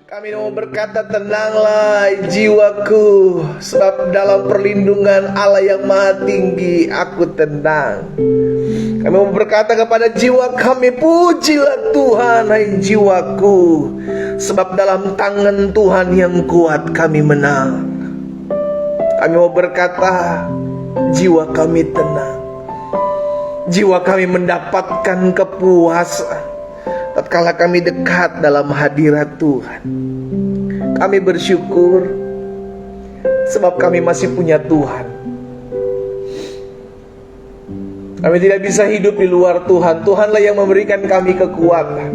Kami mau berkata, tenanglah jiwaku, sebab dalam perlindungan Allah yang maha tinggi aku tenang. Kami mau berkata kepada jiwa kami, pujilah Tuhan hai jiwaku, sebab dalam tangan Tuhan yang kuat kami menang. Kami mau berkata, jiwa kami tenang, jiwa kami mendapatkan kepuasan tatkala kami dekat dalam hadirat Tuhan. Kami bersyukur sebab kami masih punya Tuhan. Kami tidak bisa hidup di luar Tuhan. Tuhanlah yang memberikan kami kekuatan.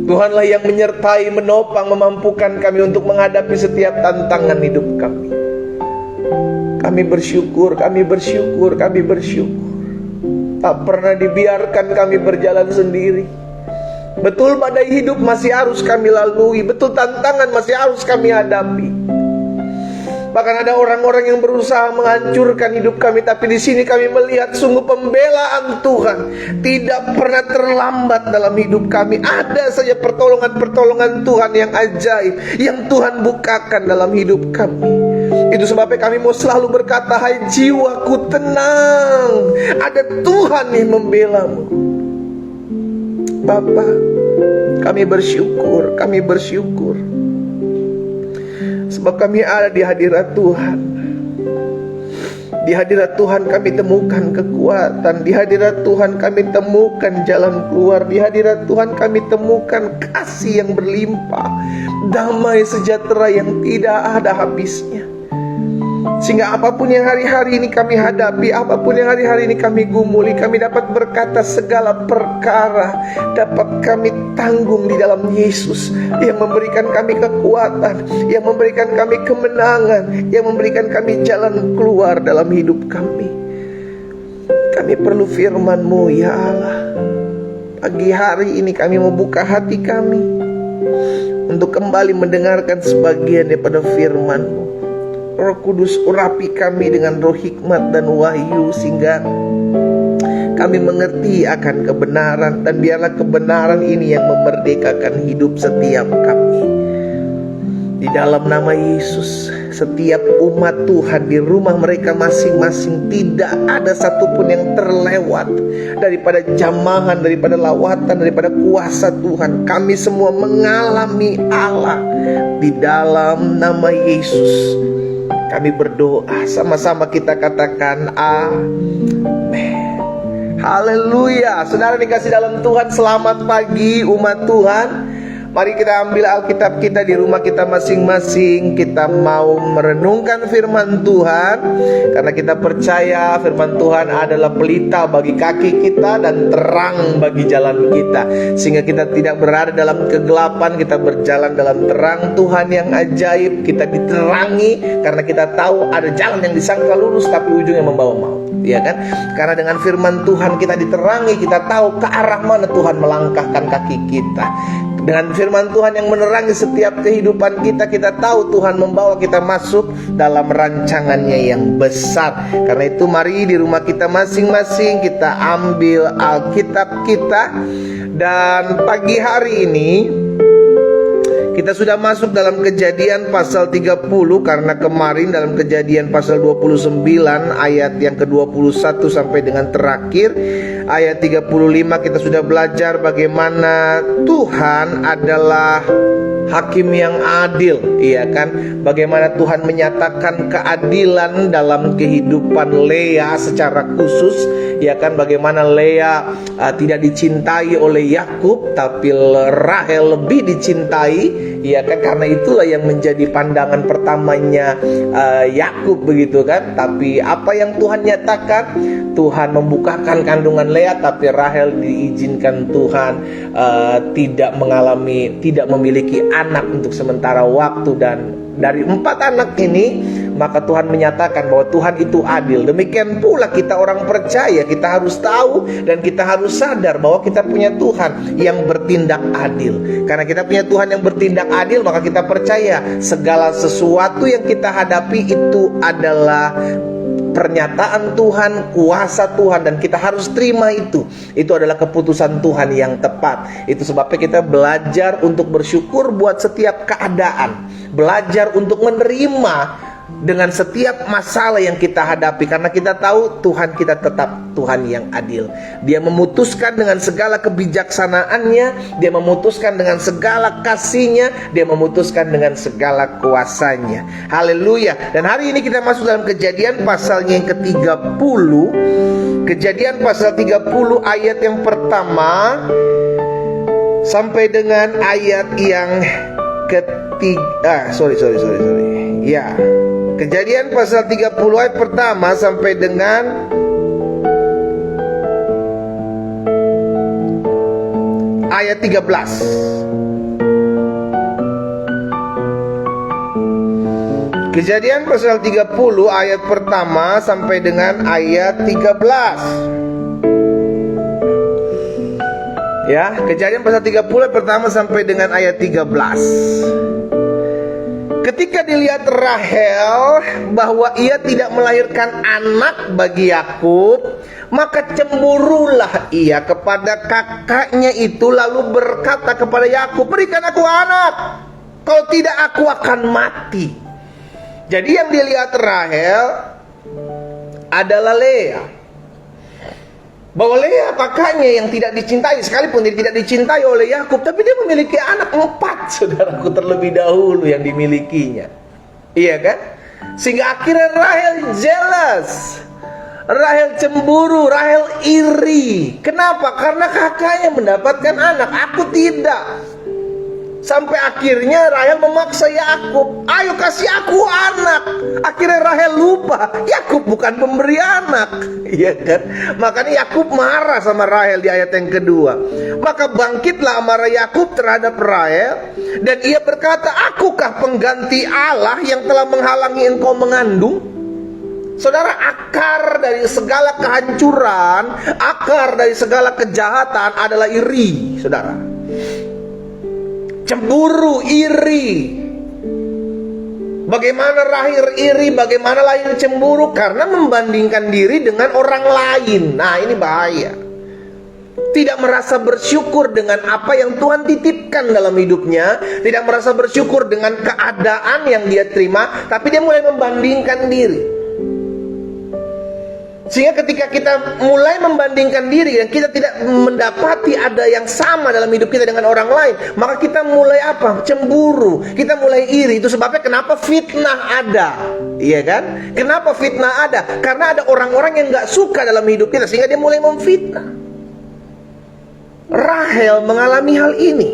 Tuhanlah yang menyertai, menopang, memampukan kami untuk menghadapi setiap tantangan hidup kami. Kami bersyukur, kami bersyukur, kami bersyukur. Tak pernah dibiarkan kami berjalan sendiri. Betul badai hidup masih harus kami lalui, betul tantangan masih harus kami hadapi. Bahkan ada orang-orang yang berusaha menghancurkan hidup kami, tapi di sini kami melihat sungguh pembelaan Tuhan tidak pernah terlambat dalam hidup kami. Ada saja pertolongan-pertolongan Tuhan yang ajaib yang Tuhan bukakan dalam hidup kami. Itu sebabnya kami mau selalu berkata, hai jiwaku tenang, ada Tuhan yang membelamu. Bapa, kami bersyukur, kami bersyukur sebab kami ada di hadirat Tuhan. Di hadirat Tuhan kami temukan kekuatan, di hadirat Tuhan kami temukan jalan keluar, di hadirat Tuhan kami temukan kasih yang berlimpah, damai sejahtera yang tidak ada habisnya. Sehingga apapun yang hari-hari ini kami hadapi, apapun yang hari-hari ini kami gumuli, kami dapat berkata segala perkara dapat kami tanggung di dalam Yesus yang memberikan kami kekuatan, yang memberikan kami kemenangan, yang memberikan kami jalan keluar dalam hidup kami. Kami perlu firman-Mu ya Allah. Pagi hari ini kami membuka hati kami untuk kembali mendengarkan sebagian daripada firman-Mu. Roh Kudus, urapi kami dengan roh hikmat dan wahyu sehingga kami mengerti akan kebenaran, dan biarlah kebenaran ini yang memerdekakan hidup setiap kami. Di dalam nama Yesus, setiap umat Tuhan di rumah mereka masing-masing tidak ada satupun yang terlewat daripada jamahan, daripada lawatan, daripada kuasa Tuhan. Kami semua mengalami Allah. Di dalam nama Yesus kami berdoa, sama-sama kita katakan amin. Haleluya. Saudara dikasih dalam Tuhan, selamat pagi umat Tuhan. Mari kita ambil Alkitab kita di rumah kita masing-masing. Kita mau merenungkan firman Tuhan, karena kita percaya firman Tuhan adalah pelita bagi kaki kita dan terang bagi jalan kita, sehingga kita tidak berada dalam kegelapan, kita berjalan dalam terang Tuhan yang ajaib. Kita diterangi karena kita tahu ada jalan yang disangka lurus tapi ujungnya membawa maut, ya kan? Karena dengan firman Tuhan kita diterangi, kita tahu ke arah mana Tuhan melangkahkan kaki kita. Dengan firman Tuhan yang menerangi setiap kehidupan kita, kita tahu Tuhan membawa kita masuk dalam rancangannya yang besar. Karena itu mari di rumah kita masing-masing kita ambil Alkitab kita. Dan pagi hari ini kita sudah masuk dalam Kejadian pasal 30, karena kemarin dalam Kejadian pasal 29 ayat yang ke-21 sampai dengan terakhir ayat 35 kita sudah belajar bagaimana Tuhan adalah hakim yang adil, iya kan? Bagaimana Tuhan menyatakan keadilan dalam kehidupan Lea secara khusus, ya kan? Bagaimana Lea tidak dicintai oleh Yakub, tapi Rahel lebih dicintai, ya kan? Karena itulah yang menjadi pandangan pertamanya Yakub, begitu kan? Tapi apa yang Tuhan nyatakan? Tuhan membukakan kandungan Lea, tapi Rahel diizinkan Tuhan tidak memiliki anak untuk sementara waktu. Dan dari 4 anak ini maka Tuhan menyatakan bahwa Tuhan itu adil. Demikian pula kita orang percaya, kita harus tahu dan kita harus sadar bahwa kita punya Tuhan yang bertindak adil. Karena kita punya Tuhan yang bertindak adil, maka kita percaya segala sesuatu yang kita hadapi itu adalah pernyataan Tuhan, kuasa Tuhan, dan kita harus terima itu. Itu adalah keputusan Tuhan yang tepat. Itu sebabnya kita belajar untuk bersyukur buat setiap keadaan, belajar untuk menerima dengan setiap masalah yang kita hadapi, karena kita tahu Tuhan kita tetap Tuhan yang adil. Dia memutuskan dengan segala kebijaksanaannya, Dia memutuskan dengan segala kasihnya, Dia memutuskan dengan segala kuasanya. Haleluya. Dan hari ini kita masuk dalam Kejadian pasalnya yang ke-30. Kejadian pasal 30 ayat yang pertama sampai dengan ayat yang ketiga. Ya, Kejadian pasal 30 ayat pertama sampai dengan ayat 13. Kejadian pasal 30 ayat pertama sampai dengan ayat 13. Ya, Kejadian pasal 30 ayat pertama sampai dengan ayat 13. Ketika dilihat Rahel bahwa ia tidak melahirkan anak bagi Yakub, maka cemburulah ia kepada kakaknya itu, lalu berkata kepada Yakub, "Berikan aku anak, kalau tidak aku akan mati." Jadi yang dilihat Rahel adalah Lea, bahwa Lea kakaknya yang tidak dicintai, sekalipun dia tidak dicintai oleh Yakub, tapi dia memiliki anak 4, saudaraku, terlebih dahulu yang dimilikinya. Iya kan? Sehingga akhirnya Rahel jealous, Rahel cemburu, Rahel iri. Kenapa? Karena kakaknya mendapatkan anak, aku tidak. Sampai akhirnya Rahel memaksa Yakub, "Ayo kasih aku anak." Akhirnya Rahel lupa, Yakub bukan pemberi anak. Iya kan? Makanya Yakub marah sama Rahel di ayat yang kedua. Maka bangkitlah amarah Yakub terhadap Rahel, dan ia berkata, "Akukah pengganti Allah yang telah menghalangi engkau mengandung?" Saudara, akar dari segala kehancuran, akar dari segala kejahatan adalah iri, saudara. Cemburu, iri. Bagaimana lahir iri, bagaimana lahir cemburu? Karena membandingkan diri dengan orang lain. Nah, ini bahaya. Tidak merasa bersyukur dengan apa yang Tuhan titipkan dalam hidupnya, tidak merasa bersyukur dengan keadaan yang dia terima, tapi dia mulai membandingkan diri. Sehingga ketika kita mulai membandingkan diri dan kita tidak mendapati ada yang sama dalam hidup kita dengan orang lain, maka kita mulai apa? Cemburu, kita mulai iri. Itu sebabnya kenapa fitnah ada. Iya kan? Kenapa fitnah ada? Karena ada orang-orang yang gak suka dalam hidup kita, sehingga dia mulai memfitnah. Rahel mengalami hal ini.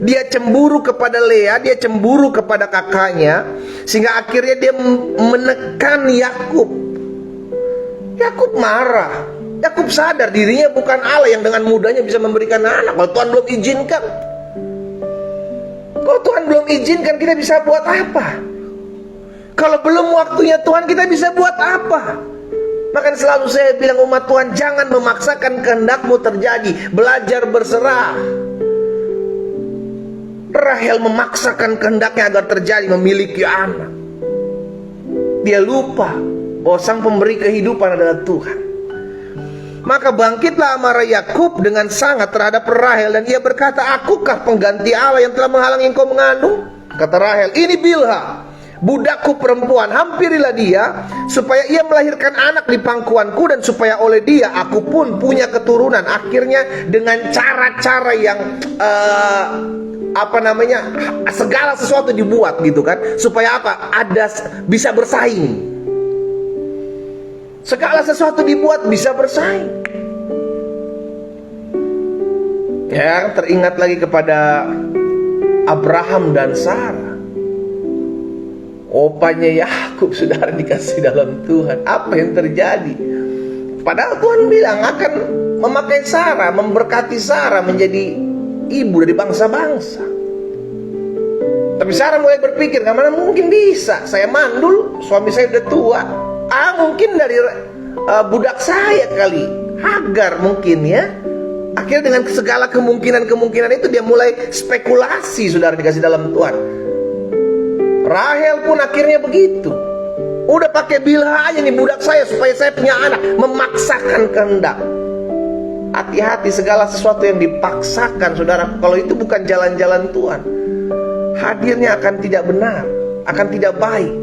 Dia cemburu kepada Lea, dia cemburu kepada kakaknya, sehingga akhirnya dia menekan Yakub. Yakub marah. Yakub sadar dirinya bukan Allah yang dengan mudahnya bisa memberikan anak. Kalau Tuhan belum izinkan, kalau Tuhan belum izinkan, kita bisa buat apa? Kalau belum waktunya Tuhan, kita bisa buat apa? Maka selalu saya bilang umat Tuhan, jangan memaksakan kehendakmu terjadi. Belajar berserah. Rahel memaksakan kehendaknya agar terjadi, memiliki anak. Dia lupa bahwa sang pemberi kehidupan adalah Tuhan. Maka bangkitlah amarah Yakub dengan sangat terhadap Rahel, dan ia berkata, "Akukah pengganti Allah yang telah menghalangi engkau mengandung?" Kata Rahel, "Ini Bilha, budakku perempuan, hampirilah dia, supaya ia melahirkan anak di pangkuanku, dan supaya oleh dia aku pun punya keturunan." Akhirnya dengan cara-cara yang segala sesuatu dibuat gitu kan, supaya apa? Bisa bersaing. Segala sesuatu dibuat bisa bersaing. Ya, teringat lagi kepada Abraham dan Sarah. Opanya Yakub, saudara, dikasih dalam Tuhan. Apa yang terjadi? Padahal Tuhan bilang akan memakai Sarah, memberkati Sarah menjadi ibu dari bangsa-bangsa. Tapi Sarah mulai berpikir, "Gimana mungkin bisa? Saya mandul, suami saya udah tua. Mungkin dari budak saya kali, Hagar mungkin ya." Akhirnya dengan segala kemungkinan itu dia mulai spekulasi, saudara, dikasih dalam Tuhan. Rahel pun akhirnya begitu. Udah pakai Bilha aja nih budak saya supaya saya punya anak, memaksakan kehendak. Hati-hati segala sesuatu yang dipaksakan, saudara. Kalau itu bukan jalan-jalan Tuhan, hadirnya akan tidak benar, akan tidak baik.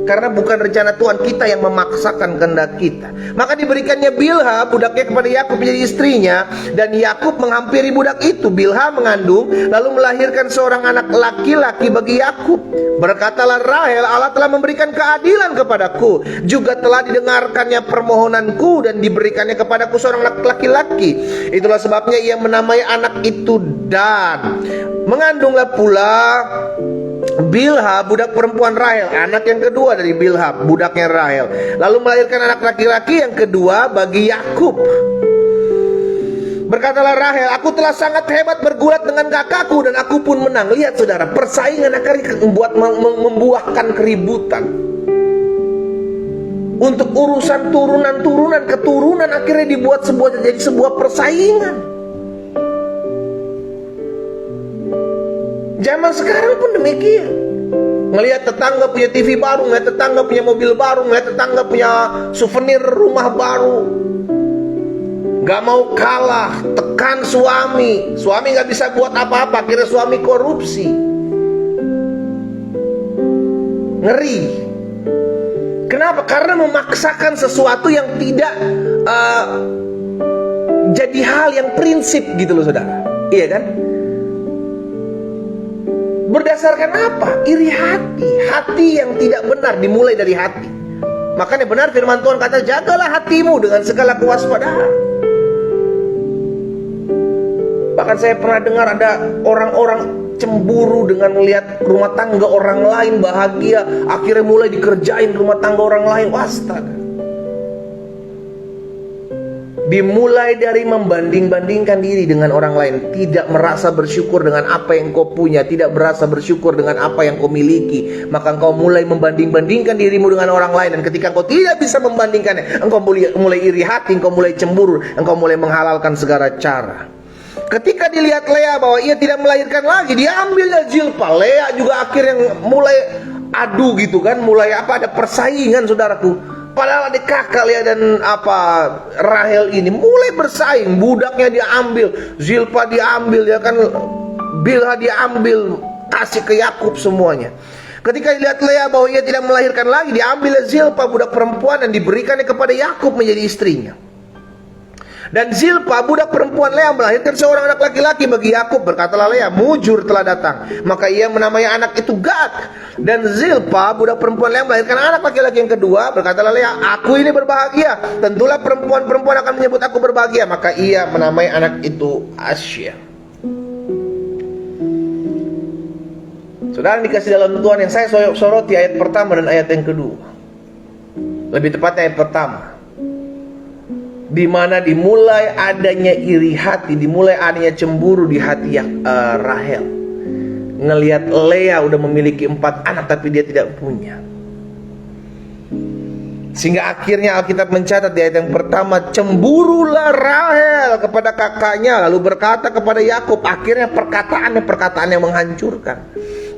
Karena bukan rencana Tuhan kita yang memaksakan kehendak kita. Maka diberikannya Bilha, budaknya, kepada Yakub menjadi istrinya. Dan Yakub menghampiri budak itu. Bilha mengandung, lalu melahirkan seorang anak laki-laki bagi Yakub. Berkatalah Rahel, Allah telah memberikan keadilan kepadaku, juga telah didengarkannya permohonanku, dan diberikannya kepadaku seorang anak laki-laki. Itulah sebabnya ia menamai anak itu Dan. Mengandunglah pula Bilha, budak perempuan Rahel, anak yang kedua dari Bilha, budaknya Rahel. Lalu melahirkan anak laki-laki yang kedua bagi Yakub. Berkatalah Rahel, aku telah sangat hebat bergulat dengan kakakku, dan aku pun menang. Lihat saudara, persaingan akan membuahkan keributan. Untuk urusan turunan-turunan, keturunan, akhirnya dibuat jadi sebuah persaingan. Zaman sekarang pun demikian. Ngelihat tetangga punya TV baru, ngelihat tetangga punya mobil baru, ngelihat tetangga punya souvenir rumah baru, gak mau kalah, tekan suami. Suami gak bisa buat apa-apa, akhirnya suami korupsi. Ngeri. Kenapa? Karena memaksakan sesuatu yang tidak jadi hal yang prinsip gitu loh saudara. Iya kan? Berdasarkan apa? Iri hati. Hati yang tidak benar dimulai dari hati. Makanya benar firman Tuhan kata, jagalah hatimu dengan segala kewaspadaan. Bahkan saya pernah dengar ada orang-orang cemburu dengan melihat rumah tangga orang lain bahagia, akhirnya mulai dikerjain rumah tangga orang lain. Astaga. Dimulai dari membanding-bandingkan diri dengan orang lain, tidak merasa bersyukur dengan apa yang kau punya, tidak merasa bersyukur dengan apa yang kau miliki, maka engkau mulai membanding-bandingkan dirimu dengan orang lain. Dan ketika kau tidak bisa membandingkannya, engkau mulai iri hati, engkau mulai cemburu, engkau mulai menghalalkan segala cara. Ketika dilihat Lea bahwa ia tidak melahirkan lagi, diambilnya Zilpa. Lea juga akhirnya mulai adu gitu kan, mulai ada persaingan saudaraku. Padahal adik kakak Lea dan Rahel ini mulai bersaing. Budaknya diambil, Zilpa diambil, ya kan, Bilha diambil, kasih ke Yakub semuanya. Ketika dilihat Lea bahwa ia tidak melahirkan lagi, diambil Zilpa, budak perempuan, dan diberikannya kepada Yakub menjadi istrinya. Dan Zilpa, budak perempuan Lea, melahirkan seorang anak laki-laki bagi Yakub. Berkatalah Lea, mujur telah datang. Maka ia menamai anak itu Gad. Dan Zilpa, budak perempuan Lea, melahirkan anak laki-laki yang kedua. Berkatalah Lea, aku ini berbahagia. Tentulah perempuan-perempuan akan menyebut aku berbahagia. Maka ia menamai anak itu Asya. Saudara dikasih dalam Tuhan, yang saya soroti ayat pertama dan ayat yang kedua. Lebih tepatnya ayat pertama, di mana dimulai adanya iri hati, dimulai adanya cemburu di hati Rahel. Ngelihat Lea udah memiliki 4 anak tapi dia tidak punya. Sehingga akhirnya Alkitab mencatat di ayat yang pertama, cemburulah Rahel kepada kakaknya, lalu berkata kepada Yakub. Akhirnya perkataan yang menghancurkan.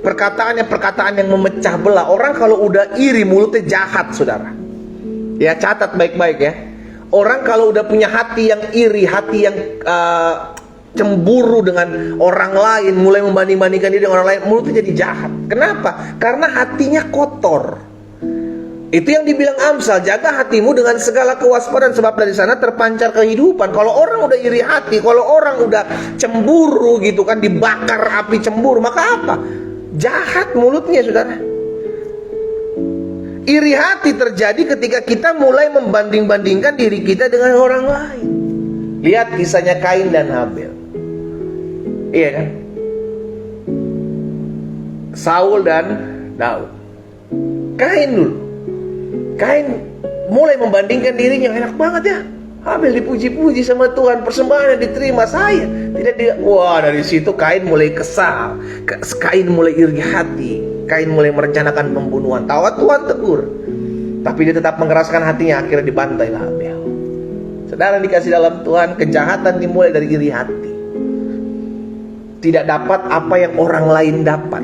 Perkataan yang memecah belah. Orang kalau udah iri mulutnya jahat saudara. Ya, catat baik-baik ya. Orang kalau udah punya hati yang iri, hati yang cemburu dengan orang lain, mulai membanding-bandingkan diri dengan orang lain, mulutnya jadi jahat. Kenapa? Karena hatinya kotor. Itu yang dibilang Amsal, jaga hatimu dengan segala kewaspadaan, sebab dari sana terpancar kehidupan. Kalau orang udah iri hati, kalau orang udah cemburu gitu kan, dibakar api cemburu, maka apa? Jahat mulutnya saudara. Iri hati terjadi ketika kita mulai membanding-bandingkan diri kita dengan orang lain. Lihat kisahnya Kain dan Habel. Iya kan? Saul dan Daud. Kain dulu. Kain mulai membandingkan dirinya, enak banget ya, Habel dipuji-puji sama Tuhan, persembahannya diterima, saya tidak. Wah, dari situ Kain mulai kesal. Kain mulai iri hati. Kain mulai merencanakan pembunuhan. Tahu Tuhan tegur, tapi dia tetap mengeraskan hatinya. Akhirnya dibantailah Habel. Saudara dikasih dalam Tuhan, kejahatan dimulai dari iri hati. Tidak dapat apa yang orang lain dapat,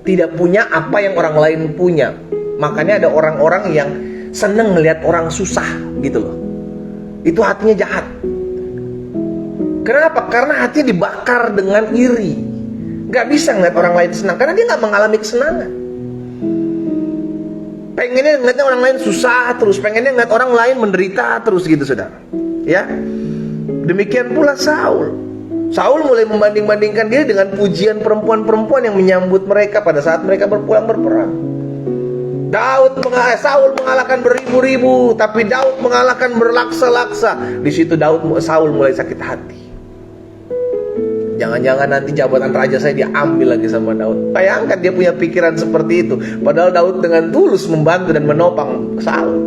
tidak punya apa yang orang lain punya. Makanya ada orang-orang yang seneng ngelihat orang susah gitu loh. Itu hatinya jahat. Kenapa? Karena hatinya dibakar dengan iri. Gak bisa ngeliat orang lain senang karena dia gak mengalami kesenangan. Pengennya ngeliatnya orang lain susah terus, pengennya ngeliat orang lain menderita terus gitu, saudara. Ya, demikian pula Saul. Saul mulai membanding-bandingkan diri dengan pujian perempuan-perempuan yang menyambut mereka pada saat mereka berpulang berperang. Saul mengalahkan beribu-ribu, tapi Daud mengalahkan berlaksa-laksa. Di situ Saul mulai sakit hati. Jangan-jangan nanti jabatan raja saya diambil lagi sama Daud. Bayangkan dia punya pikiran seperti itu. Padahal Daud dengan tulus membantu dan menopang Saul.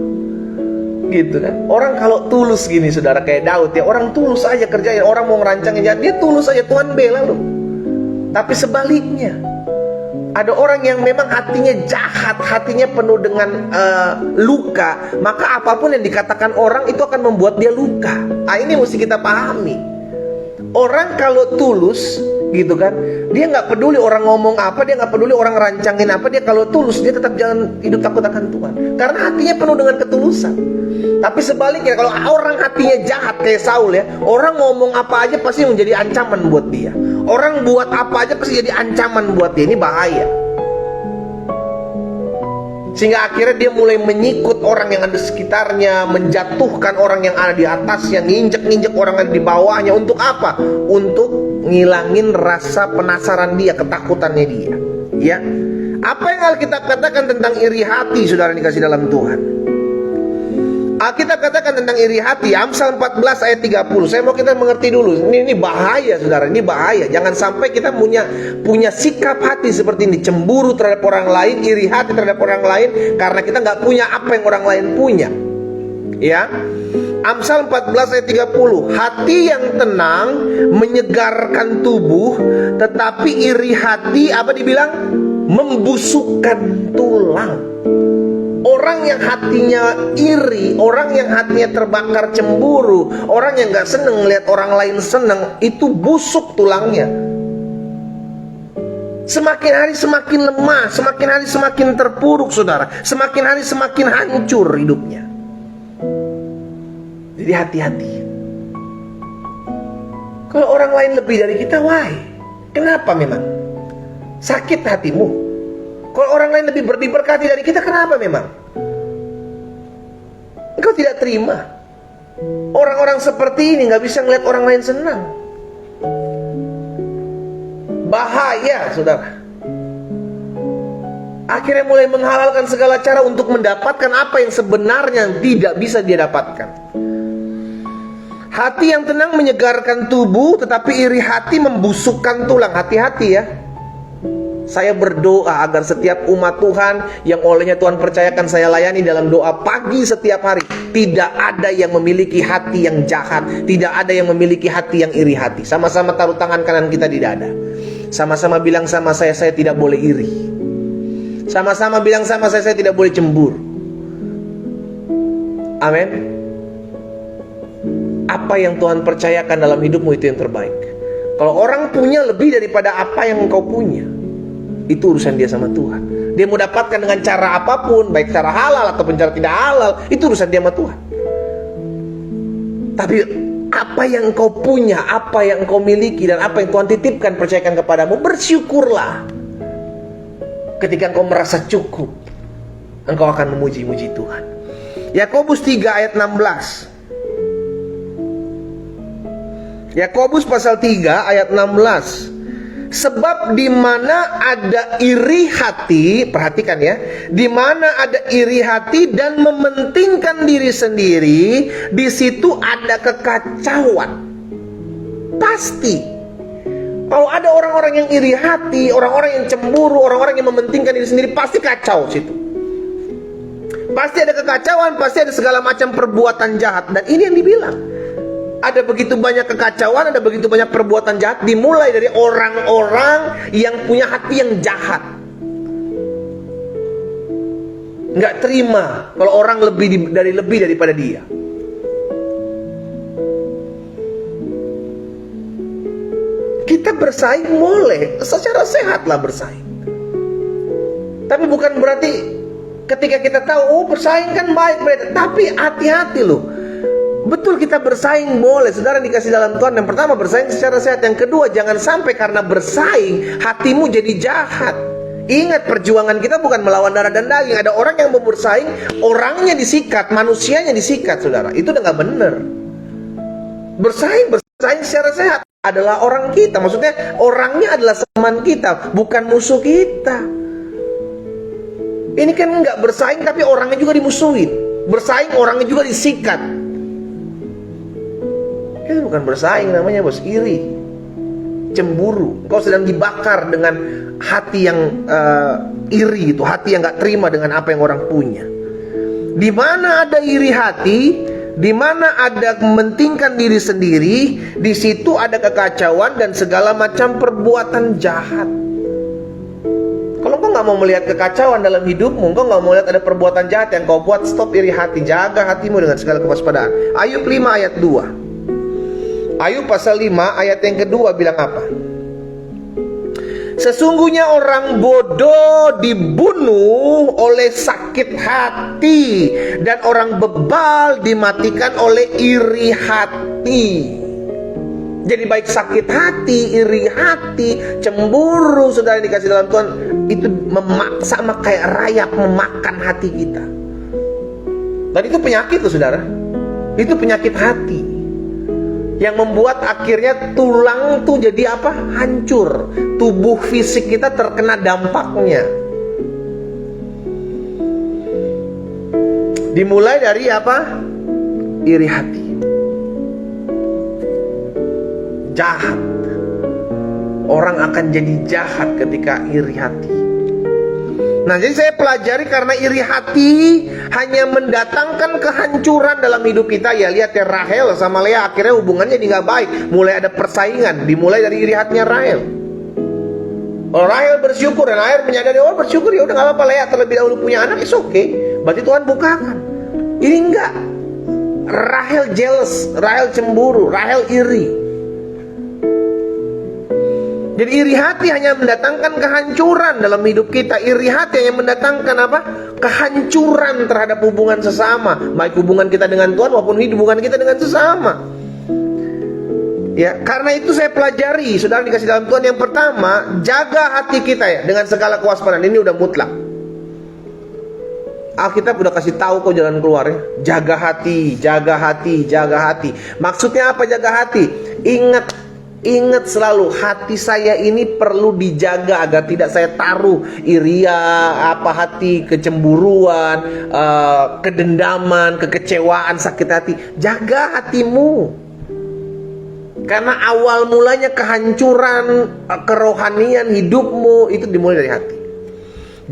Gitu kan. Orang kalau tulus gini, saudara, kayak Daud ya, orang tulus aja kerjain. Orang mau ngerancangin jahat, dia tulus aja, Tuhan bela loh. Tapi sebaliknya, ada orang yang memang hatinya jahat, hatinya penuh dengan luka, maka apapun yang dikatakan orang itu akan membuat dia luka. Ini mesti kita pahami. Orang kalau tulus gitu kan, dia nggak peduli orang ngomong apa, dia nggak peduli orang rancangin apa, dia kalau tulus dia tetap jalan hidup takut akan Tuhan, karena hatinya penuh dengan ketulusan. Tapi sebaliknya, kalau orang hatinya jahat kayak Saul ya, orang ngomong apa aja pasti menjadi ancaman buat dia. Orang buat apa aja pasti jadi ancaman buat dia. Ini bahaya. Sehingga akhirnya dia mulai menyikut orang yang ada di sekitarnya, menjatuhkan orang yang ada di atasnya, nginjek-nginjek orang yang ada di bawahnya. Untuk apa? Untuk ngilangin rasa penasaran dia, ketakutannya dia. Ya, apa yang Alkitab katakan tentang iri hati, saudara dikasih dalam Tuhan? Alkitab katakan tentang iri hati, Amsal 14 ayat 30. Saya mau kita mengerti dulu. Ini bahaya, saudara. Ini bahaya. Jangan sampai kita punya sikap hati seperti ini, cemburu terhadap orang lain, iri hati terhadap orang lain, karena kita nggak punya apa yang orang lain punya. Ya, Amsal 14 ayat 30. Hati yang tenang menyegarkan tubuh, tetapi iri hati apa dibilang? Membusukkan tulang. Orang yang hatinya iri, orang yang hatinya terbakar cemburu, orang yang gak seneng lihat orang lain seneng, itu busuk tulangnya. Semakin hari semakin lemah, semakin hari semakin terpuruk, saudara. Semakin hari semakin hancur hidupnya. Jadi hati-hati. Kalau orang lain lebih dari kita, why? Kenapa memang? Sakit hatimu. Kalau orang lain lebih diberkati dari kita, kenapa memang? Engkau tidak terima. Orang-orang seperti ini gak bisa ngeliat orang lain senang. Bahaya, saudara. Akhirnya mulai menghalalkan segala cara untuk mendapatkan apa yang sebenarnya tidak bisa dia dapatkan. Hati yang tenang menyegarkan tubuh, tetapi iri hati membusukkan tulang. Hati-hati ya. Saya berdoa agar setiap umat Tuhan yang olehnya Tuhan percayakan saya layani dalam doa pagi setiap hari, tidak ada yang memiliki hati yang jahat, tidak ada yang memiliki hati yang iri hati. Sama-sama taruh tangan kanan kita di dada. Sama-sama bilang sama saya tidak boleh iri. Sama-sama bilang sama saya tidak boleh cemburu. Amin. Apa yang Tuhan percayakan dalam hidupmu itu yang terbaik. Kalau orang punya lebih daripada apa yang engkau punya, itu urusan dia sama Tuhan. Dia mau dapatkan dengan cara apapun, baik cara halal ataupun cara tidak halal, itu urusan dia sama Tuhan. Tapi apa yang engkau punya, apa yang engkau miliki, dan apa yang Tuhan titipkan, percayakan kepadamu, bersyukurlah. Ketika engkau merasa cukup, engkau akan memuji-muji Tuhan. Yakobus 3 ayat 16. Yakobus pasal 3 ayat 16. Sebab di mana ada iri hati, perhatikan ya, di mana ada iri hati dan mementingkan diri sendiri, di situ ada kekacauan. Pasti. Kalau ada orang-orang yang iri hati, orang-orang yang cemburu, orang-orang yang mementingkan diri sendiri, pasti kacau situ. Pasti ada kekacauan, pasti ada segala macam perbuatan jahat. Dan ini yang dibilang. Ada begitu banyak kekacauan, ada begitu banyak perbuatan jahat, dimulai dari orang-orang yang punya hati yang jahat. Nggak terima kalau orang lebih daripada dia. Kita bersaing boleh, secara sehat lah bersaing. Tapi bukan berarti Ketika kita tahu, oh bersaing kan baik, tapi hati-hati loh. Betul kita bersaing boleh, saudara dikasih dalam Tuhan. Yang pertama bersaing secara sehat. Yang kedua jangan sampai karena bersaing hatimu jadi jahat. Ingat perjuangan kita bukan melawan darah dan daging. Ada orang yang mau bersaing, orangnya disikat, manusianya disikat, saudara. Itu udah gak bener. Bersaing secara sehat adalah orang kita. Maksudnya orangnya adalah teman kita, bukan musuh kita. Ini kan gak bersaing tapi orangnya juga dimusuhin. Bersaing orangnya juga disikat. Itu bukan bersaing, namanya bos, iri, cemburu. Engkau sedang dibakar dengan hati yang iri itu, hati yang gak terima dengan apa yang orang punya. Di mana ada iri hati, di mana ada mementingkan diri sendiri, di situ ada kekacauan dan segala macam perbuatan jahat. Kalau engkau gak mau melihat kekacauan dalam hidupmu, engkau gak mau lihat ada perbuatan jahat yang kau buat, stop iri hati, jaga hatimu dengan segala kewaspadaan. Ayub 5 ayat 2. Ayub pasal 5 ayat yang kedua bilang apa? Sesungguhnya orang bodoh dibunuh oleh sakit hati, dan orang bebal dimatikan oleh iri hati. Jadi baik sakit hati, iri hati, cemburu, saudara dikasih dalam Tuhan, itu sama kayak rayap memakan hati kita. Dan itu penyakit loh saudara. Itu penyakit hati yang membuat akhirnya tulang tuh jadi apa? Hancur. Tubuh fisik kita terkena dampaknya. Dimulai dari apa? Iri hati. Jahat. Orang akan jadi jahat ketika iri hati. Nah, jadi saya pelajari karena iri hati hanya mendatangkan kehancuran dalam hidup kita. Ya lihat ya, Rahel sama Lea akhirnya hubungannya jadi gak baik. Mulai ada persaingan, dimulai dari iri hatinya Rahel. Kalau Rahel bersyukur dan Rahel menyadari, oh bersyukur ya udah gak apa-apa, Lea terlebih dahulu punya anak, it's okay. Berarti Tuhan bukakan. Ini enggak. Rahel jealous, Rahel cemburu, Rahel iri. Jadi iri hati hanya mendatangkan kehancuran dalam hidup kita. Iri hati hanya mendatangkan apa? Kehancuran terhadap hubungan sesama, baik hubungan kita dengan Tuhan maupun hubungan kita dengan sesama. Ya, karena itu saya pelajari, saudara dikasih dalam Tuhan, yang pertama, jaga hati kita ya dengan segala kewaspadaan. Ini udah mutlak. Alkitab udah kasih tahu kok jalan keluar ya. Jaga hati, jaga hati, jaga hati. Maksudnya apa jaga hati? Ingat selalu, hati saya ini perlu dijaga agar tidak saya taruh irian, hati, kecemburuan, kedendaman, kekecewaan, sakit hati. Jaga hatimu. Karena awal mulanya kehancuran kerohanian hidupmu itu dimulai dari hati.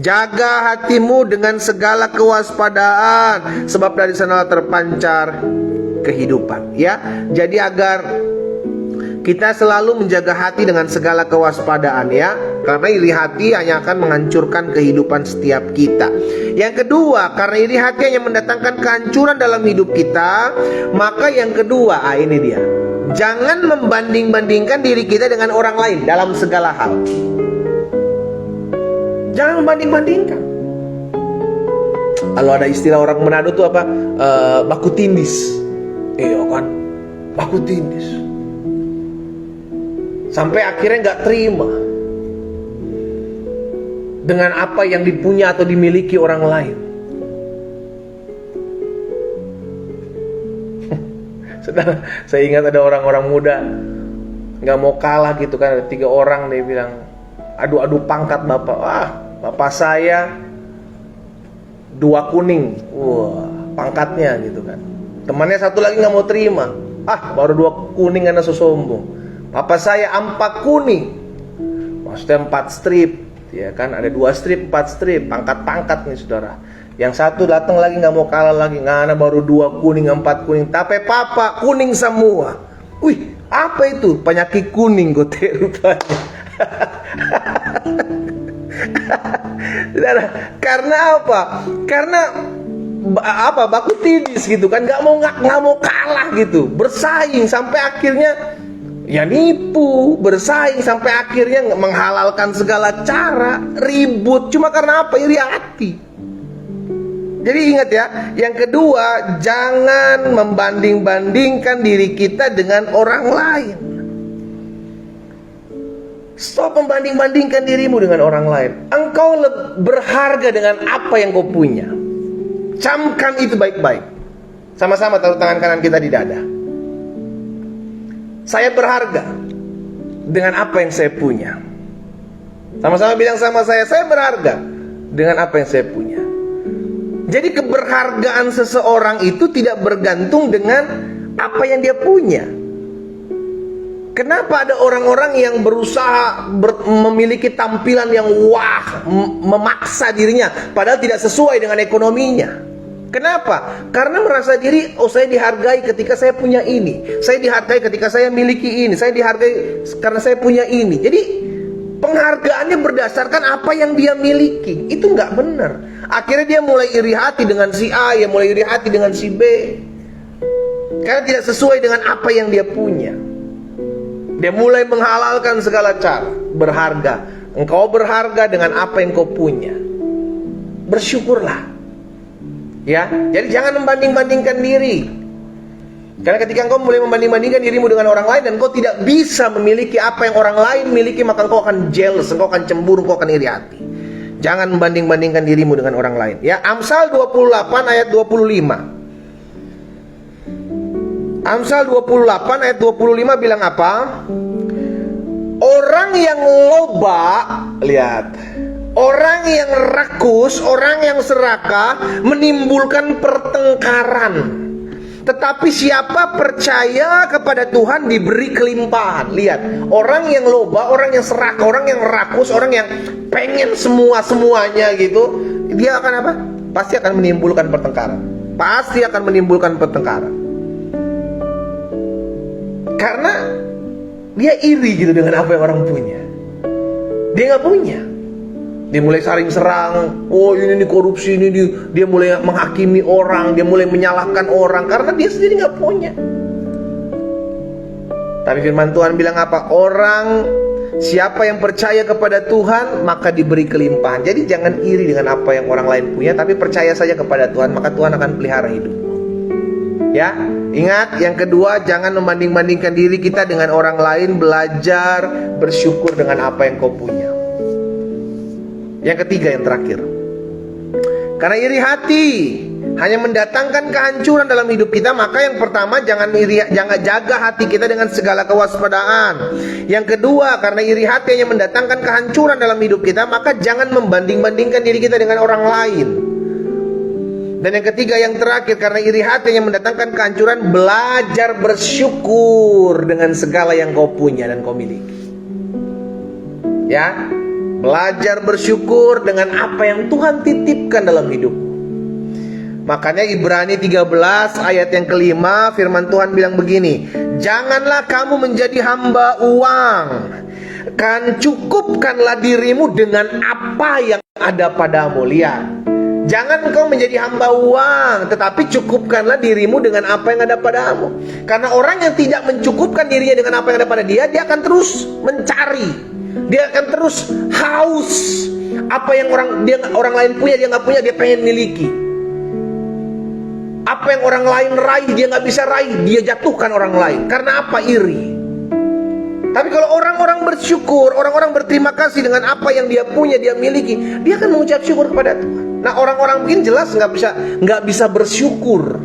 Jaga hatimu dengan segala kewaspadaan, sebab dari sana terpancar kehidupan. Ya, jadi agar kita selalu menjaga hati dengan segala kewaspadaan ya. Karena iri hati hanya akan menghancurkan kehidupan setiap kita. Yang kedua, karena iri hati hanya mendatangkan kehancuran dalam hidup kita, maka yang kedua, ini dia. Jangan membanding-bandingkan diri kita dengan orang lain dalam segala hal. Jangan membanding-bandingkan. Kalau ada istilah orang Manado tuh apa? Baku tindis. Iya kan? Baku tindis. Sampai akhirnya gak terima dengan apa yang dipunya atau dimiliki orang lain. Saudara, saya ingat ada orang-orang muda gak mau kalah gitu kan. Ada 3 orang, dia bilang adu-adu pangkat bapak. Wah, bapak saya 2 kuning. Wah, pangkatnya gitu kan. Temannya satu lagi gak mau terima. Baru 2 kuning karena sombong. Papa saya 4 kuning, maksudnya 4 strip, ya kan? Ada 2 strip, 4 strip, pangkat-pangkat nih saudara. Yang satu datang lagi nggak mau kalah lagi, nggak, baru 2 kuning, 4 kuning. Tapi papa kuning semua. Wih, apa itu? Penyakit kuning gue rupanya. Saudara, karena apa? Karena apa? Baku tindis gitu kan? Nggak mau kalah gitu, bersaing sampai akhirnya ya nipu, bersaing sampai akhirnya menghalalkan segala cara, ribut. Cuma karena apa? Iri hati. Jadi ingat ya, yang kedua, jangan membanding-bandingkan diri kita dengan orang lain. Stop membanding-bandingkan dirimu dengan orang lain. Engkau berharga dengan apa yang kau punya. Camkan itu baik-baik. Sama-sama taruh tangan kanan kita di dada. Saya berharga dengan apa yang saya punya. Sama-sama bilang sama saya berharga dengan apa yang saya punya. Jadi keberhargaan seseorang itu tidak bergantung dengan apa yang dia punya. Kenapa ada orang-orang yang berusaha memiliki tampilan yang wah, memaksa dirinya padahal tidak sesuai dengan ekonominya? Kenapa? Karena merasa diri, oh saya dihargai ketika saya punya ini, saya dihargai ketika saya miliki ini, saya dihargai karena saya punya ini. Jadi penghargaannya berdasarkan apa yang dia miliki. Itu nggak benar. Akhirnya dia mulai iri hati dengan si A, ya mulai iri hati dengan si B, karena tidak sesuai dengan apa yang dia punya. Dia mulai menghalalkan segala cara. Berharga. Engkau berharga dengan apa yang kau punya. Bersyukurlah. Ya, jadi jangan membanding-bandingkan diri. Karena ketika engkau mulai membanding-bandingkan dirimu dengan orang lain dan engkau tidak bisa memiliki apa yang orang lain miliki, maka engkau akan jealous, engkau akan cemburu, engkau akan iri hati. Jangan membanding-bandingkan dirimu dengan orang lain. Ya, Amsal 28 ayat 25. Amsal 28 ayat 25 bilang apa? Orang yang loba, lihat, orang yang rakus, orang yang serakah menimbulkan pertengkaran. Tetapi siapa percaya kepada Tuhan diberi kelimpahan. Lihat, orang yang loba, orang yang serakah, orang yang rakus, orang yang pengen semuanya gitu, dia akan apa? Pasti akan menimbulkan pertengkaran. Pasti akan menimbulkan pertengkaran. Karena dia iri gitu dengan apa yang orang punya. Dia nggak punya. Dia mulai saling serang. Oh ini korupsi, ini dia mulai menghakimi orang, dia mulai menyalahkan orang karena dia sendiri nggak punya. Tapi firman Tuhan bilang apa? Orang siapa yang percaya kepada Tuhan maka diberi kelimpahan. Jadi jangan iri dengan apa yang orang lain punya, tapi percaya saja kepada Tuhan, maka Tuhan akan pelihara hidupmu. Ya, ingat yang kedua, jangan membanding-bandingkan diri kita dengan orang lain. Belajar bersyukur dengan apa yang kau punya. Yang ketiga, yang terakhir, karena iri hati hanya mendatangkan kehancuran dalam hidup kita, maka yang pertama, jangan jaga hati kita dengan segala kewaspadaan. Yang kedua, karena iri hati hanya mendatangkan kehancuran dalam hidup kita, maka jangan membanding-bandingkan diri kita dengan orang lain. Dan yang ketiga, yang terakhir, karena iri hati yang mendatangkan kehancuran, belajar bersyukur dengan segala yang kau punya dan kau miliki. Ya, belajar bersyukur dengan apa yang Tuhan titipkan dalam hidup. Makanya Ibrani 13 ayat yang kelima, firman Tuhan bilang begini, janganlah kamu menjadi hamba uang, kan cukupkanlah dirimu dengan apa yang ada padamu. Lihat, jangan engkau menjadi hamba uang, tetapi cukupkanlah dirimu dengan apa yang ada padamu. Karena orang yang tidak mencukupkan dirinya dengan apa yang ada pada dia, dia akan terus mencari, dia akan terus haus. Apa yang orang lain punya dia nggak punya, dia pengen miliki. Apa yang orang lain raih dia nggak bisa raih, dia jatuhkan orang lain. Karena apa? Iri. Tapi kalau orang-orang bersyukur, orang-orang berterima kasih dengan apa yang dia punya, dia miliki, dia akan mengucap syukur kepada Tuhan. Nah, orang-orang begini jelas nggak bisa bersyukur,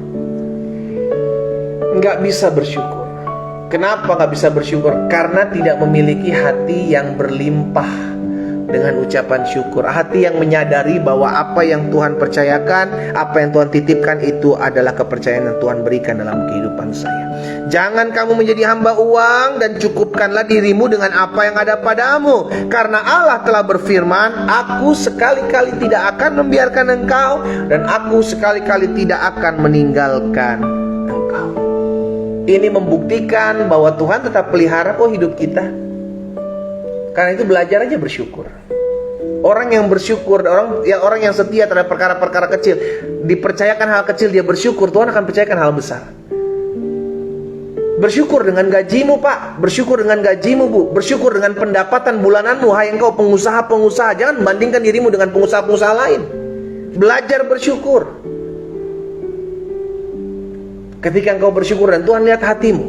nggak bisa bersyukur. Kenapa nggak bisa bersyukur? Karena tidak memiliki hati yang berlimpah dengan ucapan syukur, hati yang menyadari bahwa apa yang Tuhan percayakan, apa yang Tuhan titipkan itu adalah kepercayaan yang Tuhan berikan dalam kehidupan saya. Jangan kamu menjadi hamba uang, dan cukupkanlah dirimu dengan apa yang ada padamu. Karena Allah telah berfirman, aku sekali-kali tidak akan membiarkan engkau, dan aku sekali-kali tidak akan meninggalkan engkau. Ini membuktikan bahwa Tuhan tetap pelihara kok hidup kita. Karena itu belajar aja bersyukur. Orang yang bersyukur, orang yang setia terhadap perkara-perkara kecil, dipercayakan hal kecil dia bersyukur, Tuhan akan percayakan hal besar. Bersyukur dengan gajimu, Pak. Bersyukur dengan gajimu, Bu. Bersyukur dengan pendapatan bulananmu. Hai engkau pengusaha-pengusaha, jangan bandingkan dirimu dengan pengusaha-pengusaha lain. Belajar bersyukur. Ketika engkau bersyukur dan Tuhan lihat hatimu,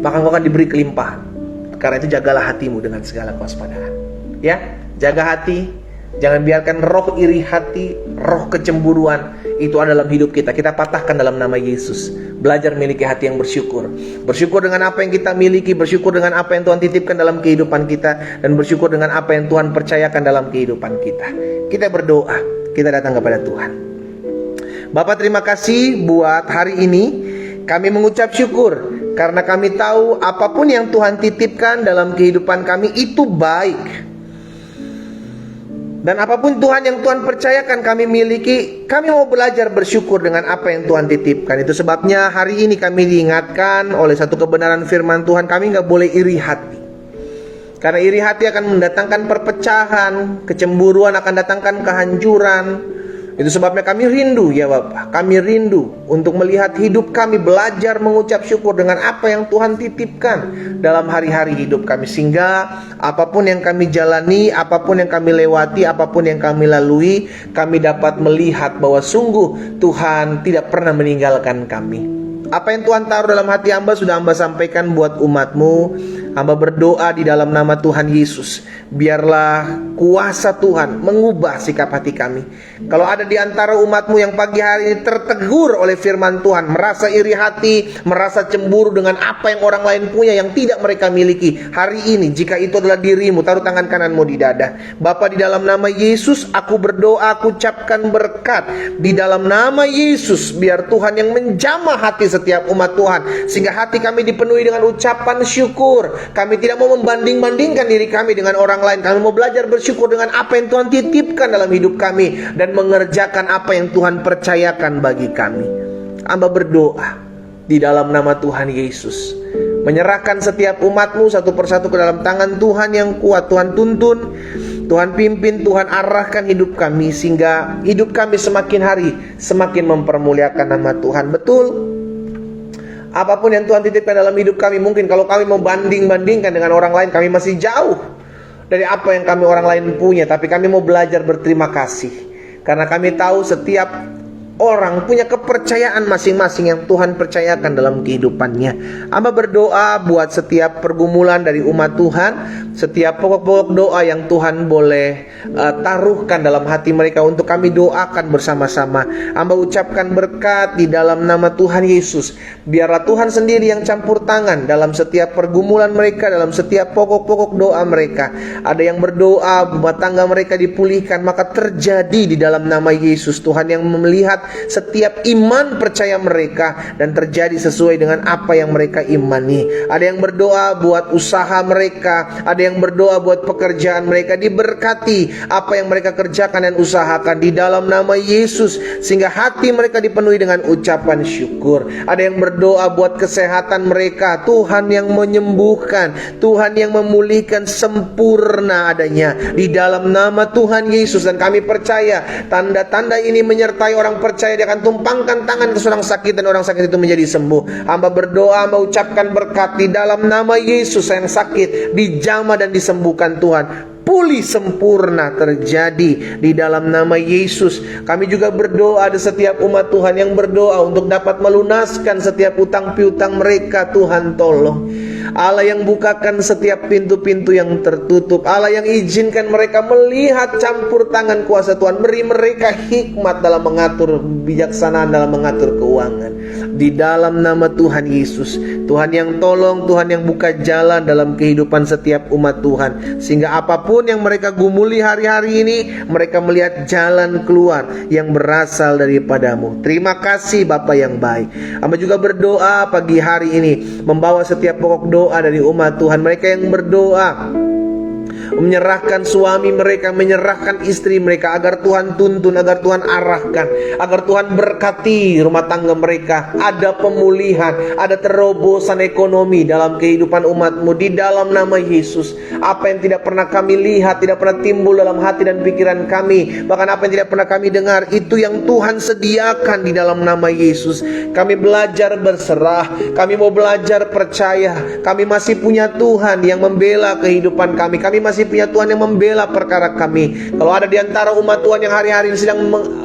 maka engkau akan diberi kelimpahan. Karena itu jagalah hatimu dengan segala kewaspadaan. Ya, jaga hati. Jangan biarkan roh iri hati, roh kecemburuan itu ada dalam hidup kita. Kita patahkan dalam nama Yesus. Belajar miliki hati yang bersyukur. Bersyukur dengan apa yang kita miliki, bersyukur dengan apa yang Tuhan titipkan dalam kehidupan kita, dan bersyukur dengan apa yang Tuhan percayakan dalam kehidupan kita. Kita berdoa, kita datang kepada Tuhan. Bapa, terima kasih buat hari ini. Kami mengucap syukur karena kami tahu apapun yang Tuhan titipkan dalam kehidupan kami itu baik. Dan apapun Tuhan yang Tuhan percayakan kami miliki, kami mau belajar bersyukur dengan apa yang Tuhan titipkan. Itu sebabnya hari ini kami diingatkan oleh satu kebenaran firman Tuhan, kami gak boleh iri hati. Karena iri hati akan mendatangkan perpecahan, kecemburuan akan datangkan kehancuran. Itu sebabnya kami rindu ya Bapak, kami rindu untuk melihat hidup kami belajar mengucap syukur dengan apa yang Tuhan titipkan dalam hari-hari hidup kami. Sehingga apapun yang kami jalani, apapun yang kami lewati, apapun yang kami lalui, kami dapat melihat bahwa sungguh Tuhan tidak pernah meninggalkan kami. Apa yang Tuhan taruh dalam hati hamba sudah hamba sampaikan buat umat-Mu. Hamba berdoa di dalam nama Tuhan Yesus, biarlah kuasa Tuhan mengubah sikap hati kami. Kalau ada di antara umat-Mu yang pagi hari ini tertegur oleh firman Tuhan, merasa iri hati, merasa cemburu dengan apa yang orang lain punya yang tidak mereka miliki, hari ini jika itu adalah dirimu, taruh tangan kananmu di dada. Bapa, di dalam nama Yesus aku berdoa, aku ucapkan berkat di dalam nama Yesus. Biar Tuhan yang menjamah hati setiap umat Tuhan, sehingga hati kami dipenuhi dengan ucapan syukur. Kami tidak mau membanding-bandingkan diri kami dengan orang lain. Kami mau belajar bersyukur dengan apa yang Tuhan titipkan dalam hidup kami, dan mengerjakan apa yang Tuhan percayakan bagi kami. Hamba berdoa di dalam nama Tuhan Yesus, menyerahkan setiap umat-Mu satu persatu ke dalam tangan Tuhan yang kuat. Tuhan tuntun, Tuhan pimpin, Tuhan arahkan hidup kami, sehingga hidup kami semakin hari semakin mempermuliakan nama Tuhan. Betul, apapun yang Tuhan titipkan dalam hidup kami, mungkin kalau kami mau banding-bandingkan dengan orang lain, kami masih jauh dari apa yang kami orang lain punya. Tapi kami mau belajar berterima kasih, karena kami tahu setiap orang punya kepercayaan masing-masing yang Tuhan percayakan dalam kehidupannya. Hamba berdoa buat setiap pergumulan dari umat Tuhan, setiap pokok-pokok doa yang Tuhan boleh taruhkan dalam hati mereka untuk kami doakan bersama-sama. Hamba ucapkan berkat di dalam nama Tuhan Yesus. Biarlah Tuhan sendiri yang campur tangan dalam setiap pergumulan mereka, dalam setiap pokok-pokok doa mereka. Ada yang berdoa rumah tangga mereka dipulihkan, maka terjadi di dalam nama Yesus. Tuhan yang melihat setiap iman percaya mereka, dan terjadi sesuai dengan apa yang mereka imani. Ada yang berdoa buat usaha mereka, ada yang berdoa buat pekerjaan mereka diberkati, apa yang mereka kerjakan dan usahakan di dalam nama Yesus, sehingga hati mereka dipenuhi dengan ucapan syukur. Ada yang berdoa buat kesehatan mereka, Tuhan yang menyembuhkan, Tuhan yang memulihkan sempurna adanya di dalam nama Tuhan Yesus. Dan kami percaya tanda-tanda ini menyertai orang percaya. Dia akan tumpangkan tangan ke seorang sakit, dan orang sakit itu menjadi sembuh. Hamba berdoa, hamba ucapkan berkat di dalam nama Yesus. Yang sakit dijamah dan disembuhkan Tuhan, pulih sempurna terjadi di dalam nama Yesus. Kami juga berdoa ada setiap umat Tuhan yang berdoa untuk dapat melunaskan setiap utang piutang mereka. Tuhan tolong, Allah yang bukakan setiap pintu-pintu yang tertutup, Allah yang izinkan mereka melihat campur tangan kuasa Tuhan. Beri mereka hikmat dalam mengatur, bijaksanaan dalam mengatur keuangan di dalam nama Tuhan Yesus. Tuhan yang tolong, Tuhan yang buka jalan dalam kehidupan setiap umat Tuhan, sehingga apapun yang mereka gumuli hari-hari ini, mereka melihat jalan keluar yang berasal daripada-Mu. Terima kasih Bapa yang baik. Hamba juga berdoa pagi hari ini, membawa setiap pokok doa dari umat Tuhan. Mereka yang berdoa menyerahkan suami mereka, menyerahkan istri mereka, agar Tuhan tuntun, agar Tuhan arahkan, agar Tuhan berkati rumah tangga mereka. Ada pemulihan, ada terobosan ekonomi dalam kehidupan umat-Mu di dalam nama Yesus. Apa yang tidak pernah kami lihat, tidak pernah timbul dalam hati dan pikiran kami, bahkan apa yang tidak pernah kami dengar, itu yang Tuhan sediakan di dalam nama Yesus. Kami belajar berserah, kami mau belajar percaya. Kami masih punya Tuhan yang membela kehidupan kami. Kami masih punya Tuhan yang membela perkara kami. Kalau ada di antara umat Tuhan yang hari-hari ini sedang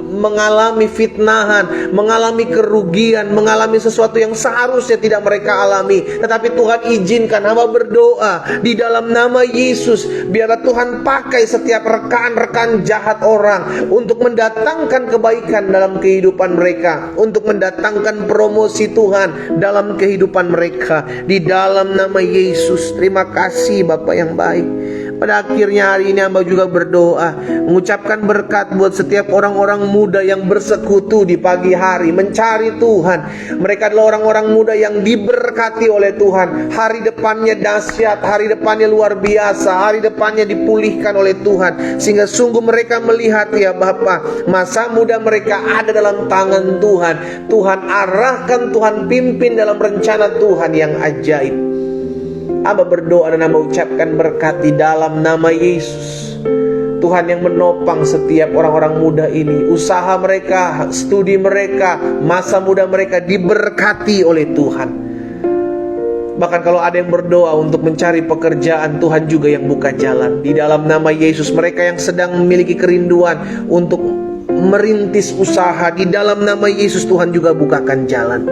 mengalami fitnahan, mengalami kerugian, mengalami sesuatu yang seharusnya tidak mereka alami. Tetapi Tuhan izinkan, hamba berdoa di dalam nama Yesus, biarlah Tuhan pakai setiap rekan-rekan jahat orang untuk mendatangkan kebaikan dalam kehidupan mereka, untuk mendatangkan promosi Tuhan dalam kehidupan mereka. Di dalam nama Yesus, terima kasih Bapa yang baik. Pada akhirnya hari ini hamba juga berdoa, mengucapkan berkat buat setiap orang-orang muda yang bersekutu di pagi hari mencari Tuhan. Mereka adalah orang-orang muda yang diberkati oleh Tuhan. Hari depannya dahsyat, hari depannya luar biasa, hari depannya dipulihkan oleh Tuhan. Sehingga sungguh mereka melihat, ya Bapa, masa muda mereka ada dalam tangan Tuhan. Tuhan arahkan, Tuhan pimpin dalam rencana Tuhan yang ajaib. Hamba berdoa dan hamba ucapkan berkat di dalam nama Yesus. Tuhan yang menopang setiap orang-orang muda ini, usaha mereka, studi mereka, masa muda mereka diberkati oleh Tuhan. Bahkan kalau ada yang berdoa untuk mencari pekerjaan, Tuhan juga yang buka jalan. Di dalam nama Yesus, mereka yang sedang memiliki kerinduan untuk merintis usaha, di dalam nama Yesus Tuhan juga bukakan jalan.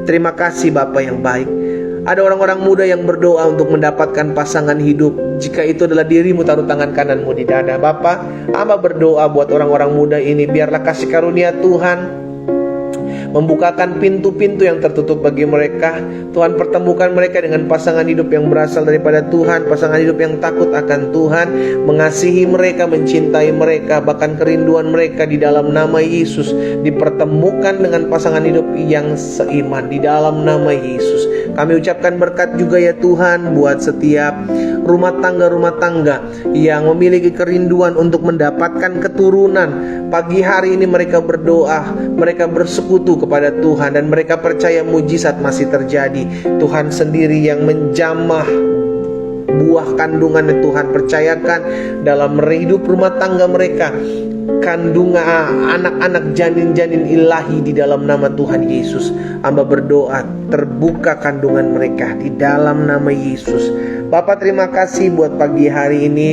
Terima kasih Bapa yang baik. Ada orang-orang muda yang berdoa untuk mendapatkan pasangan hidup. Jika itu adalah dirimu, taruh tangan kananmu di dada. Bapa, hamba berdoa buat orang-orang muda ini, biarlah kasih karunia Tuhan membukakan pintu-pintu yang tertutup bagi mereka. Tuhan pertemukan mereka dengan pasangan hidup yang berasal daripada Tuhan, pasangan hidup yang takut akan Tuhan, mengasihi mereka, mencintai mereka. Bahkan kerinduan mereka di dalam nama Yesus dipertemukan dengan pasangan hidup yang seiman di dalam nama Yesus. Kami ucapkan berkat juga ya Tuhan buat setiap rumah tangga yang memiliki kerinduan untuk mendapatkan keturunan. Pagi hari ini mereka berdoa, mereka bersekutu kepada Tuhan, dan mereka percaya mujizat masih terjadi. Tuhan sendiri yang menjamah buah kandungan yang Tuhan percayakan dalam hidup rumah tangga mereka. Kandungan anak-anak janin-janin ilahi di dalam nama Tuhan Yesus. Hamba berdoa terbuka kandungan mereka di dalam nama Yesus. Bapa, terima kasih buat pagi hari ini.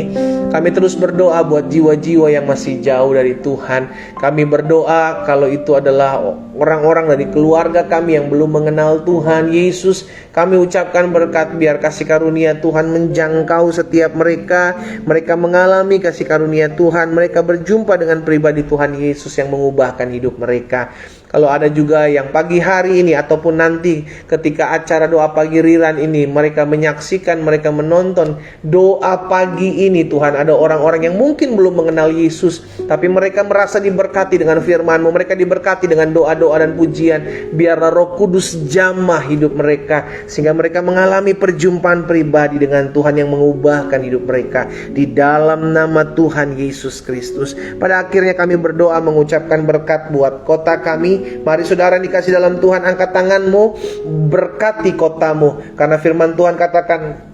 Kami terus berdoa buat jiwa-jiwa yang masih jauh dari Tuhan. Kami berdoa kalau itu adalah orang-orang dari keluarga kami yang belum mengenal Tuhan Yesus. Kami ucapkan berkat, biar kasih karunia Tuhan menjangkau setiap mereka. Mereka mengalami kasih karunia Tuhan. Mereka berjumpa dengan pribadi Tuhan Yesus yang mengubahkan hidup mereka. Kalau ada juga yang pagi hari ini ataupun nanti ketika acara doa pagi Riran ini, mereka menyaksikan, mereka menonton doa pagi ini, Tuhan, ada orang-orang yang mungkin belum mengenal Yesus, tapi mereka merasa diberkati dengan firman-Mu, mereka diberkati dengan doa-doa dan pujian. Biarlah Roh Kudus jamah hidup mereka, sehingga mereka mengalami perjumpaan pribadi dengan Tuhan yang mengubahkan hidup mereka. Di dalam nama Tuhan Yesus Kristus. Pada akhirnya kami berdoa mengucapkan berkat buat kota kami. Mari saudara dikasih dalam Tuhan, angkat tanganmu, berkati kotamu. Karena firman Tuhan katakan,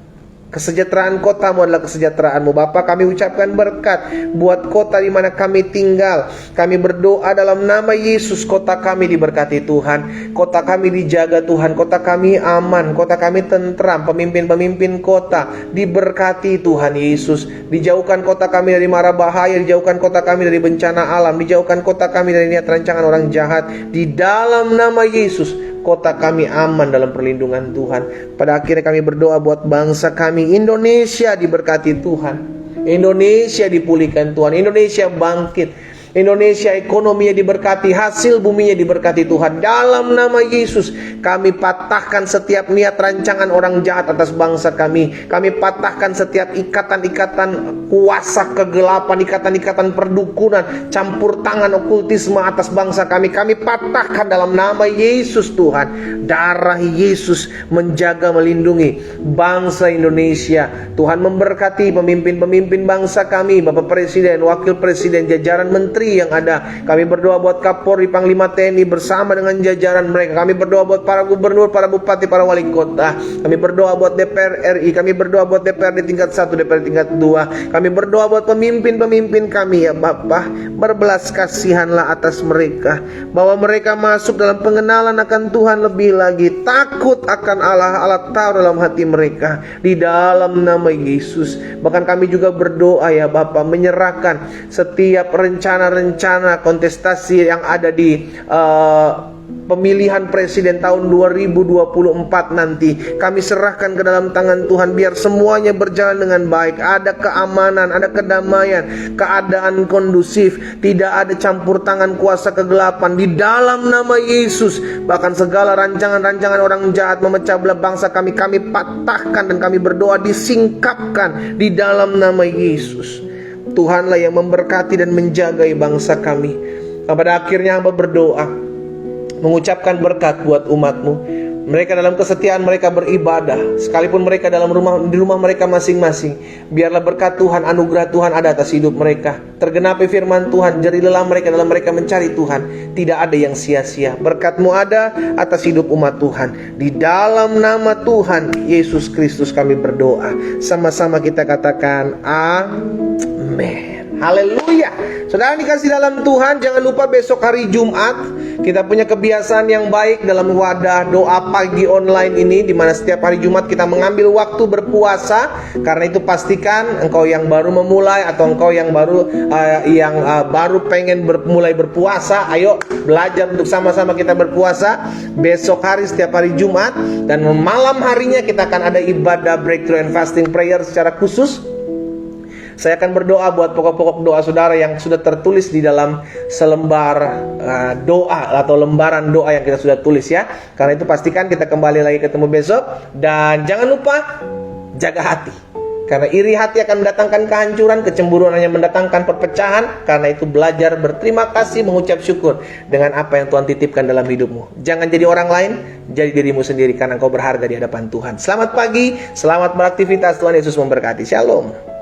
kesejahteraan kotamu adalah kesejahteraanmu. Bapa, kami ucapkan berkat buat kota di mana kami tinggal. Kami berdoa dalam nama Yesus, kota kami diberkati Tuhan. Kota kami dijaga Tuhan. Kota kami aman. Kota kami tentram. Pemimpin-pemimpin kota diberkati Tuhan Yesus. Dijauhkan kota kami dari mara bahaya. Dijauhkan kota kami dari bencana alam. Dijauhkan kota kami dari niat rancangan orang jahat. Di dalam nama Yesus, kota kami aman dalam perlindungan Tuhan. Pada akhirnya kami berdoa buat bangsa kami, Indonesia diberkati Tuhan. Indonesia dipulihkan Tuhan. Indonesia bangkit. Indonesia ekonominya diberkati, hasil buminya diberkati Tuhan. Dalam nama Yesus, kami patahkan setiap niat rancangan orang jahat atas bangsa kami. Kami patahkan setiap ikatan-ikatan kuasa kegelapan, ikatan-ikatan perdukunan, campur tangan okultisme atas bangsa kami. Kami patahkan dalam nama Yesus Tuhan. Darah Yesus menjaga, melindungi bangsa Indonesia. Tuhan memberkati pemimpin-pemimpin bangsa kami, Bapak Presiden, Wakil Presiden, jajaran menteri yang ada. Kami berdoa buat Kapolri, Panglima TNI bersama dengan jajaran mereka. Kami berdoa buat para gubernur, para bupati, para wali kota. Kami berdoa buat DPR RI. Kami berdoa buat DPRD tingkat 1, DPRD tingkat 2. Kami berdoa buat pemimpin-pemimpin kami, ya Bapa. Berbelas kasihanlah atas mereka, bahwa mereka masuk dalam pengenalan akan Tuhan lebih lagi, takut akan Allah. Allah taruh dalam hati mereka di dalam nama Yesus. Bahkan kami juga berdoa, ya Bapa, menyerahkan setiap rencana rencana-rencana kontestasi yang ada di pemilihan presiden tahun 2024 nanti. Kami serahkan ke dalam tangan Tuhan, biar semuanya berjalan dengan baik. Ada keamanan, ada kedamaian, keadaan kondusif, tidak ada campur tangan kuasa kegelapan di dalam nama Yesus. Bahkan segala rancangan-rancangan orang jahat memecah belah bangsa kami patahkan, dan kami berdoa disingkapkan di dalam nama Yesus. Tuhanlah yang memberkati dan menjagai bangsa kami. Pada akhirnya hamba berdoa, mengucapkan berkat buat umat-Mu. Mereka dalam kesetiaan mereka beribadah, sekalipun mereka di rumah mereka masing-masing. Biarlah berkat Tuhan, anugerah Tuhan ada atas hidup mereka. Tergenapi firman Tuhan, jerih lelah mereka dalam mereka mencari Tuhan. Tidak ada yang sia-sia. Berkat-Mu ada atas hidup umat Tuhan. Di dalam nama Tuhan Yesus Kristus kami berdoa. Sama-sama kita katakan amin. Haleluya. Saudara dikasih dalam Tuhan, jangan lupa besok hari Jumat kita punya kebiasaan yang baik dalam wadah doa pagi online ini, di mana setiap hari Jumat kita mengambil waktu berpuasa. Karena itu pastikan engkau yang baru memulai atau engkau yang baru pengen mulai berpuasa, ayo belajar untuk sama-sama kita berpuasa. Besok hari setiap hari Jumat, dan malam harinya kita akan ada ibadah breakthrough and fasting prayer secara khusus. Saya akan berdoa buat pokok-pokok doa saudara yang sudah tertulis di dalam selembar doa atau lembaran doa yang kita sudah tulis ya. Karena itu pastikan kita kembali lagi ketemu besok. Dan jangan lupa jaga hati. Karena iri hati akan mendatangkan kehancuran, kecemburuan hanya mendatangkan perpecahan. Karena itu belajar berterima kasih, mengucap syukur dengan apa yang Tuhan titipkan dalam hidupmu. Jangan jadi orang lain, jadi dirimu sendiri karena engkau berharga di hadapan Tuhan. Selamat pagi, selamat beraktivitas, Tuhan Yesus memberkati. Shalom.